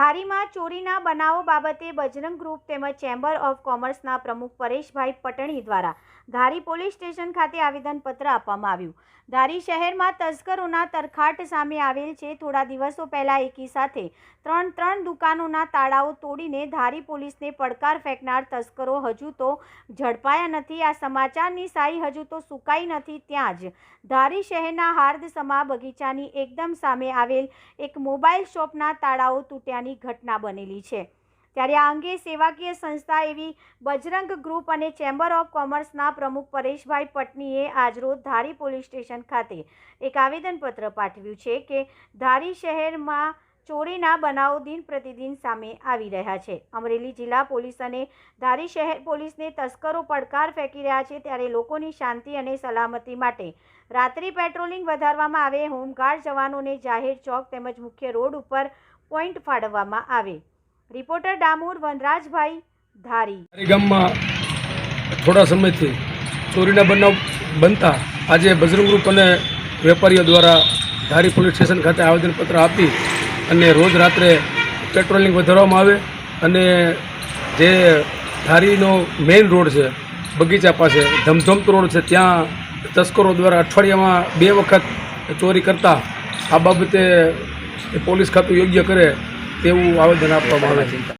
ધારીમાં ચોરીના બનાવો બાબતે બજરંગ ગ્રુપ તેમજ ચેમ્બર ઓફ કોમર્સના પ્રમુખ પરેશભાઈ પટણી દ્વારા ધારી પોલીસ સ્ટેશન ખાતે આવેદનપત્ર આપવામાં આવ્યું। ધારી શહેરમાં તસ્કરોના તરખાટ સામે આવેલ છે। થોડા દિવસો પહેલા એકી સાથે ત્રણ દુકાનોના તાળાઓ તોડીને ધારી પોલીસને પડકાર ફેંકનાર તસ્કરો હજુ તો ઝડપાયા નથી। આ સમાચારની સાઈ હજુ તો સુકાઈ નથી। ત્યાં જ ધારી શહેરના હાર્દસમા બગીચાની એકદમ સામે આવેલ એક મોબાઈલ શોપના તાળાઓ તૂટ્યાની ઘટના બનેલી છે। ત્યારે આ અંગે સેવાકીય સંસ્થા એવી બજરંગ ગ્રુપ અને ચેમ્બર ઓફ કોમર્સના પ્રમુખ પરેશભાઈ પટણીએ આજરોજ ધારી પોલીસ સ્ટેશન ખાતે એક આવેદનપત્ર પાઠવ્યું છે કે ધારી શહેરમાં ચોરીના બનાવો દિન પ્રતિદિન સામે આવી રહ્યા છે। અમરેલી જિલ્લા પોલીસ અને ધારી શહેર પોલીસને તસ્કરો પડકાર ફેંકી રહ્યા છે। ત્યારે લોકોની શાંતિ અને સલામતી માટે રાત્રિ પેટ્રોલિંગ વધારવામાં આવે, હોમગાર્ડ જવાનોને જાહેર ચોક તેમજ મુખ્ય રોડ ઉપર પોઈન્ટ ફાળવવામાં આવે। રિપોર્ટર ડામોર વનરાજભાઈ, ધારી। ગામમાં થોડા સમયથી ચોરીના બનાવ બનતા આજે બજરંગ ગ્રુપ અને વેપારીઓ દ્વારા ધારી પોલીસ સ્ટેશન ખાતે આવેદનપત્ર આપી અને રોજ રાત્રે પેટ્રોલિંગ વધારવામાં આવે અને જે ધારીનો મેઇન રોડ છે બગીચા પાસે ધમધમતો રોડ છે ત્યાં તસ્કરો દ્વારા અઠવાડિયામાં 2 વખત ચોરી કરતા આ બાબતે પોલીસ ખાતું યોગ્ય કરે તેવું આવેદન આપવામાં આવે છે।